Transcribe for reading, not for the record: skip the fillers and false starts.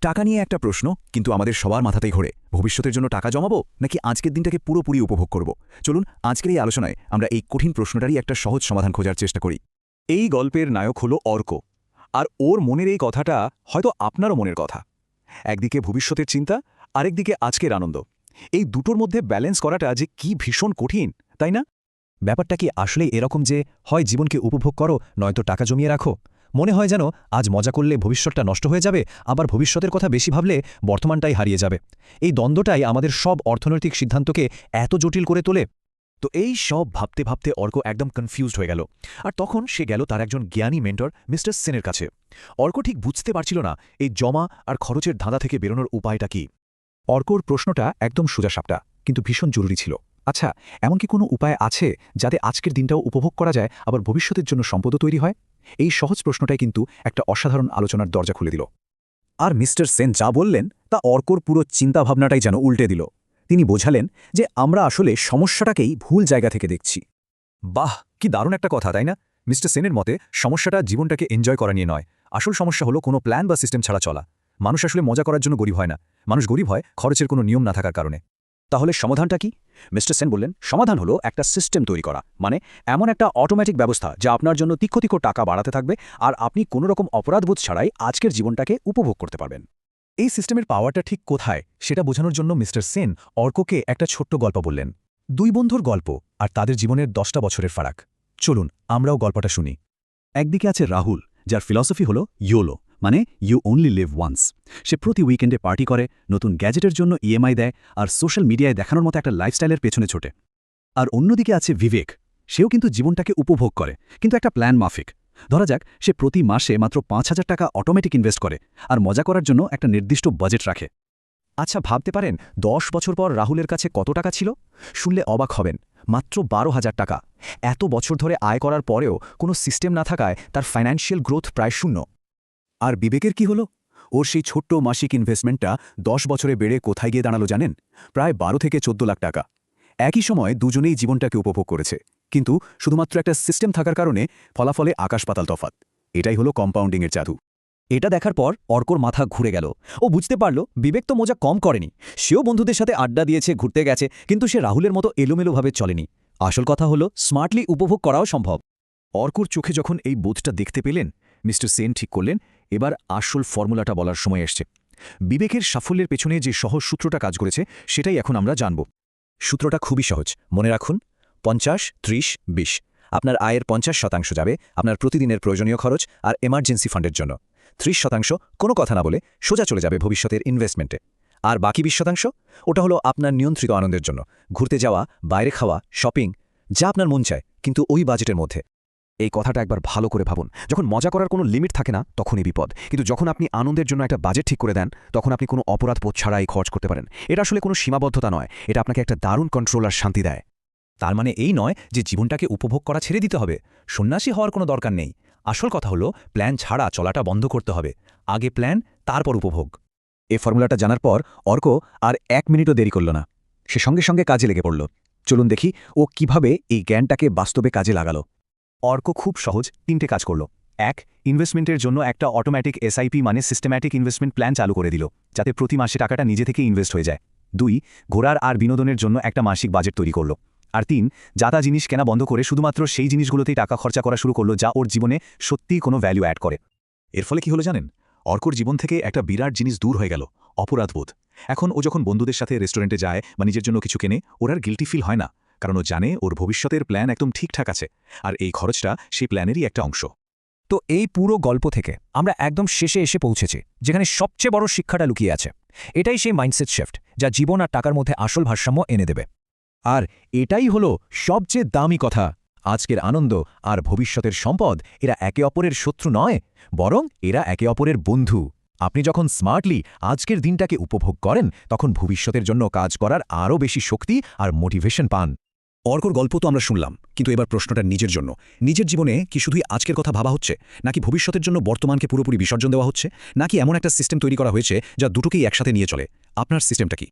টাকা নিয়ে একটা প্রশ্ন, কিন্তু আমাদের সবার মাথাতেই ঘোরে ভবিষ্যতের জন্য টাকা জমাবো নাকি আজকের দিনটাকে পুরোপুরি উপভোগ করব। চলুন আজকের এই আলোচনায় আমরা এই কঠিন প্রশ্নটারই একটা সহজ সমাধান খোঁজার চেষ্টা করি। এই গল্পের নায়ক হলো অর্ক, আর ওর মনের এই কথাটা হয়তো আপনারও মনের কথা। একদিকে ভবিষ্যতের চিন্তা, আরেকদিকে আজকের আনন্দ। এই দুটোর মধ্যে ব্যালেন্স করাটা যে কি ভীষণ কঠিন, তাই না? ব্যাপারটা কি আসলেই এরকম যে হয় জীবনকে উপভোগ করো, নয়তো টাকা জমিয়ে রাখো? মনে হয় যেন আজ মজা করলে ভবিষ্যৎটা নষ্ট হয়ে যাবে, আবার ভবিষ্যতের কথা বেশি ভাবলে বর্তমানটাই হারিয়ে যাবে। এই দ্বন্দ্বটাই আমাদের সব অর্থনৈতিক সিদ্ধান্তকে এত জটিল করে তোলে। তো এই সব ভাবতে ভাবতে অর্ক একদম কনফিউজড হয়ে গেল। আর তখন সে গেল তার একজন জ্ঞানী মেন্টর মিস্টার সেনের কাছে। অর্ক ঠিক বুঝতে পারছিল না এই জমা আর খরচের ধাঁধা থেকে বেরোনোর উপায়টা কি। অর্কর প্রশ্নটা একদম সোজাসাপটা, কিন্তু ভীষণ জরুরি ছিল। আচ্ছা, এমন কি কোনো উপায় আছে যাতে আজকের দিনটাও উপভোগ করা যায়, আবার ভবিষ্যতের জন্য সম্পদও তৈরি হয়? এই সহজ প্রশ্নটাই কিন্তু একটা অসাধারণ আলোচনার দরজা খুলে দিল। আর মিস্টার সেন যা বললেন তা অর্কর পুরো চিন্তাভাবনাটাই যেন উল্টে দিল। তিনি বোঝালেন যে আমরা আসলে সমস্যাটাকেই ভুল জায়গা থেকে দেখছি। বাহ, কি দারুণ একটা কথা, তাই না? মিস্টার সেনের মতে সমস্যাটা জীবনটাকে এনজয় করা নিয়ে নয়। আসল সমস্যা হলো কোনো প্ল্যান বা সিস্টেম ছাড়া চলা। মানুষ আসলে মজা করার জন্য গরিব হয় না, মানুষ গরিব হয় খরচের কোনো নিয়ম না থাকার কারণে। তাহলে সমাধানটা কি? মিস্টার সেন বললেন সমাধান হলো একটা সিস্টেম তৈরি করা, মানে এমন একটা অটোমেটিক ব্যবস্থা যা আপনার জন্য তিক্ষ টাকা বাড়াতে থাকবে, আর আপনি কোনো রকম অপরাধবোধ ছাড়াই আজকের জীবনটাকে উপভোগ করতে পারবেন। এই সিস্টেমের পাওয়ারটা ঠিক কোথায় সেটা বোঝানোর জন্য মিস্টার সেন অর্ককে একটা ছোট্ট গল্প বললেন। দুই বন্ধুর গল্প, আর তাদের জীবনের 10টা বছরের ফারাক। চলুন আমরাও গল্পটা শুনি। একদিকে আছে রাহুল, যার ফিলসফি হলো ইয়োলো, মানে ইউ অনলি লিভ ওয়ান্স। সে প্রতি উইকেন্ডে পার্টি করে, নতুন গ্যাজেটের জন্য ইএমআই দেয়, আর সোশ্যাল মিডিয়ায় দেখানোর মতো একটা লাইফস্টাইলের পেছনে ছোটে। আর অন্যদিকে আছে বিবেক, সেও কিন্তু জীবনটাকে উপভোগ করে, কিন্তু একটা প্ল্যান মাফিক। ধরা যাক সে প্রতি মাসে মাত্র 5,000 টাকা অটোমেটিক ইনভেস্ট করে, আর মজা করার জন্য একটা নির্দিষ্ট বাজেট রাখে। আচ্ছা, ভাবতে পারেন 10 বছর পর রাহুলের কাছে কত টাকা ছিল? শুনলে অবাক হবেন, মাত্র 12,000 টাকা। এত বছর ধরে আয় করার পরেও কোনো সিস্টেম না থাকায় তার ফাইন্যান্সিয়াল গ্রোথ প্রায় শূন্য। আর বিবেকের কি হলো? ওর সেই ছোট্ট মাসিক ইনভেস্টমেন্টটা 10 বছরে বেড়ে কোথায় গিয়ে দাঁড়ালো জানেন? প্রায় 12 থেকে 14 লাখ টাকা। একই সময় দুজনেই জীবনটাকে উপভোগ করেছে, কিন্তু শুধুমাত্র একটা সিস্টেম থাকার কারণে ফলাফলে আকাশ পাতাল তফাৎ। এটাই হলো কম্পাউন্ডিংয়ের জাদু। এটা দেখার পর অর্কর মাথা ঘুরে গেল। ও বুঝতে পারল বিবেক তো মজা কম করেনি, সেও বন্ধুদের সাথে আড্ডা দিয়েছে, ঘুরতে গেছে, কিন্তু সে রাহুলের মতো এলোমেলোভাবে চলেনি। আসল কথা হলো স্মার্টলি উপভোগ করাও সম্ভব। অর্কর চোখে যখন এই বোধটা দেখতে পেলেন, মিস্টার সেন ঠিক করলেন এবার আসল ফর্মুলাটা বলার সময় এসছে। বিবেকের সাফল্যের পেছনে যে সহজ সূত্রটা কাজ করেছে সেটাই এখন আমরা জানব। সূত্রটা খুবই সহজ, মনে রাখুন 50-30-20। আপনার আয়ের 50% যাবে আপনার প্রতিদিনের প্রয়োজনীয় খরচ আর এমার্জেন্সি ফান্ডের জন্য। 30% কোনো কথা না বলে সোজা চলে যাবে ভবিষ্যতের ইনভেস্টমেন্টে। আর বাকি 20% ওটা হলো আপনার নিয়ন্ত্রিত আনন্দের জন্য, ঘুরতে যাওয়া, বাইরে খাওয়া, শপিং, যা আপনার মন চায়, কিন্তু ওই বাজেটের মধ্যে। এই কথাটা একবার ভালো করে ভাবুন। যখন মজা করার কোনো লিমিট থাকে না তখনই বিপদ, কিন্তু যখন আপনি আনন্দের জন্য একটা বাজেট ঠিক করে দেন তখন আপনি কোনো অপরাধবোধ ছাড়াই খরচ করতে পারেন। এটা আসলে কোনো সীমাবদ্ধতা নয়, এটা আপনাকে একটা দারুণ কন্ট্রোল আর শান্তি দেয়। তার মানে এই নয় যে জীবনটাকে উপভোগ করা ছেড়ে দিতে হবে, সন্ন্যাসী হওয়ার কোনো দরকার নেই। আসল কথা হলো প্ল্যান ছাড়া চলাটা বন্ধ করতে হবে। আগে প্ল্যান, তারপর উপভোগ। এই ফর্মুলাটা জানার পর অর্ক আর 1 মিনিটও দেরি করল না। সে সঙ্গে সঙ্গে কাজে লেগে পড়ল। চলুন দেখি ও কিভাবে এই জ্ঞানটাকে বাস্তবে কাজে লাগালো। অর্ক খুব সহজ 3টে কাজ করল। 1, ইনভেস্টমেন্টের জন্য একটা অটোমেটিক এসআইপি মানে সিস্টেম্যাটিক ইনভেস্টমেন্ট প্ল্যান চালু করে দিল, যাতে প্রতি মাসে টাকাটা নিজে থেকে ইনভেস্ট হয়ে যায়। 2, ঘোরার আর বিনোদনের জন্য একটা মাসিক বাজেট তৈরি করল। আর 3, যাতা জিনিস কেনা বন্ধ করে শুধুমাত্র সেই জিনিসগুলোতেই টাকা খরচা করা শুরু করল যা ওর জীবনে সত্যিই কোনো ভ্যালু অ্যাড করে। এর ফলে কি হলো জানেন? অর্কর জীবন থেকে একটা বিরাট জিনিস দূর হয়ে গেল, অপরাধবোধ। এখন ও যখন বন্ধুদের সাথে রেস্টুরেন্টে যায় বা নিজের জন্য কিছু কেনে, ওর আর গিল্টি ফিল হয় না, কারণ ও জানে ওর ভবিষ্যতের প্ল্যান একদম ঠিকঠাক আছে, আর এই খরচটা সেই প্ল্যানেরই একটা অংশ। তো এই পুরো গল্প থেকে আমরা একদম শেষে এসে পৌঁছেছি, যেখানে সবচেয়ে বড় শিক্ষাটা লুকিয়ে আছে। এটাই সেই মাইন্ডসেট শিফট যা জীবন আর টাকার মধ্যে আসল ভারসাম্য এনে দেবে। আর এটাই হলো সবচেয়ে দামি কথা। আজকের আনন্দ আর ভবিষ্যতের সম্পদ এরা একে অপরের শত্রু নয়, বরং এরা একে অপরের বন্ধু। আপনি যখন স্মার্টলি আজকের দিনটাকে উপভোগ করেন, তখন ভবিষ্যতের জন্য কাজ করার আরও বেশি শক্তি আর মোটিভেশন পান। অর্কর গল্প তো আমরা শুনলাম, কিন্তু এবার প্রশ্নটা নিজের জন্য। নিজের জীবনে কি শুধুই আজকের কথা ভাবা হচ্ছে, নাকি ভবিষ্যতের জন্য বর্তমানকে পুরোপুরি বিসর্জন দেওয়া হচ্ছে, নাকি এমন একটা সিস্টেম তৈরি করা হয়েছে যা দুটোকেই একসাথে নিয়ে চলে? আপনার সিস্টেমটা কি?